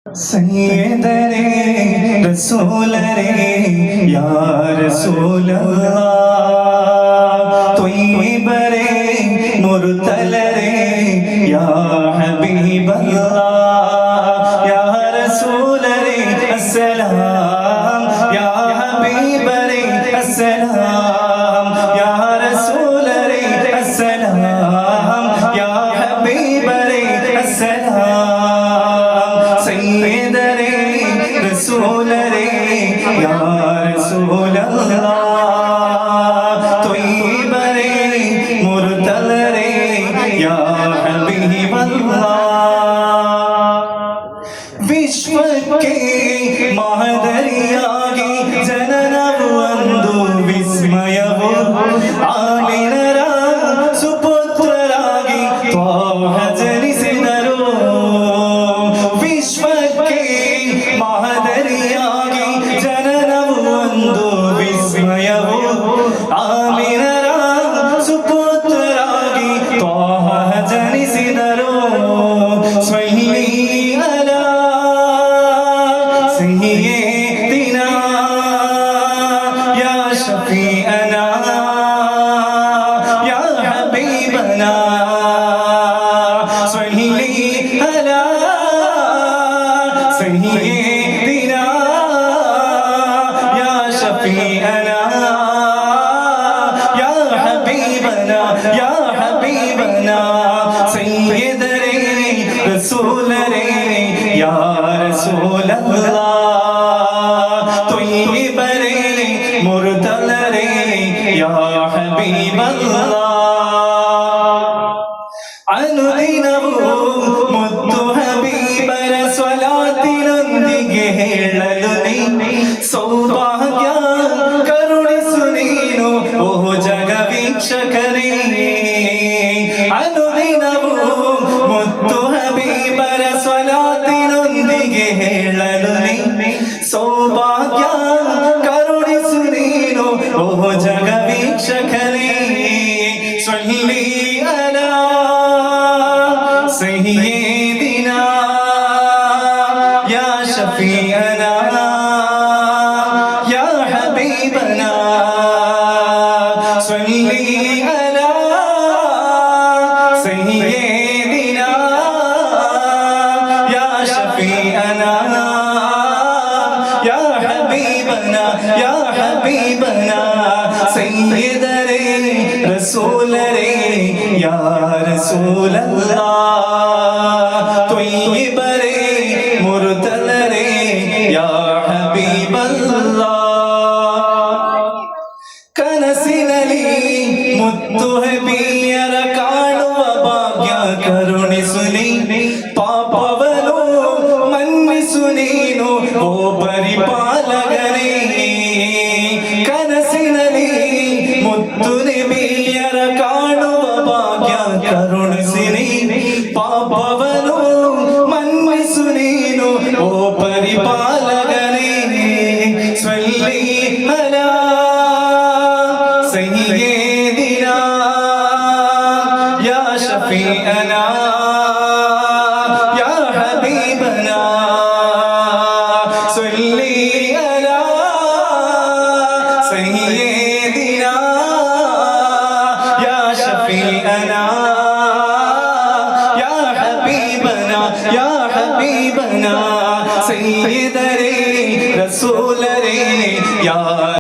സയ്യിദരേ റസൂലരേ യാ റസൂലല്ലാഹ് ത്വയ്യിബരേ മുർതലരേ യാ ഹബീബല്ലാഹ് യാ റസൂലരേ അസ്സലാം യാ ഹബീബരേ അസ്സലാം യാ റസൂലരേ അസ്സലാം യാ ഹബീബരേ അസ്സലാം സയ്യിദരേ റസൂലരേ യാ റസൂലല്ലാഹ് ത്വയ്യിബരേ മുർതലരേ യാ ഹബീബല്ലാഹ് വിശ്വಕ್ಕೆ ಮಹದರಿಯಾಗಿ ಜನನವೊಂದು ವಿಸ್ಮಯವು ಆಲಿನರ ಸುಪುತ್ರರಾಗಿ ತ್ವಾಹ ಜನಿಸಿದರು ವಿಶ್ವಕ್ಕೆ ಮಹದರಿಯಾಗಿ ಜನನವೊಂದು ವಿಸ್ಮಯವು ಆಲಿನರ ಸುಪುತ್ರರಾಗಿ ತ್ವಾಹ ಜನಿಸಿದರು ಸ್ವೈಲಿ سيدنا يا شفيعنا يا حبيبنا صل على سيدنا يا شفيعنا يا حبيبنا يا حبيبنا سيدنا رسولنا يا رسول الله ത്വയ്യിബരേ മുർതലരേ യാ ഹബീബല്ലാഹ് അനുദിനവും മുത്തു ഹബീബര സ്വലാത്തിനൊന്തിಗೆ ಹೇಳಲು ನೀ ಸೌಭಾಗ್ಯ ಕರುಣಿಸು ನೀನು ಓ ಜಗವೀಕ್ಷಕರೇ അനുദിനവും മുത്തു ഹബീബര സ്വലാത്തിനൊന്തിಗೆ ಹೇಳಲು ನೀ ಸೌಭಾಗ್ಯ ಕರುಣಿಸು ನೀನು ಓ ಜಗವೀಕ್ಷಕರೇ ಸ್ವಲ್ಲಿ ಅಲಾ ಸಯ್ಯಿದಿನಾ ಯಾ ಶಫೀಅನಾ ಯಾ ಹಬೀಬನಾ ಸ್ವಲ್ಲಿ ಅಲಾ ಸಯ್ಯಿದಿನಾ ಯಾ ಶಫೀಅನಾ يا حبيبنا يا حبيبنا سيدري رسولري يا رسول الله طيبري مرتلري يا حبيب الله ಕನಸಿನಲ್ಲಿ ಮುತ್ತು ಹಬಿಯರ ಕಾಣುವ ಭಾಗ್ಯ ಕರುಣಿಸು ನೀ ಪಾಪವನು ಮನ್ನಿಸು ನೀನು ಓ ಪರಿಪಾಲಕನೇ ಕನಸಿನಲ್ಲಿ ಮುತ್ತು ನಬಿಯರ ಕಾಣುವ ಭಾಗ್ಯ ಕರುಣಿಸು ನೀ ಪಾಪವನು ಮನ್ನಿಸು ನೀನು ಓ ಪರಿಪಾಲಕನೇ ಸ್ವಲ್ಲಿ ಅಲಾ سيدنا يا شفيعنا يا حبيبنا صل على سيدنا يا شفيعنا يا حبيبنا يا حبيبنا سيدنا رسولنا يا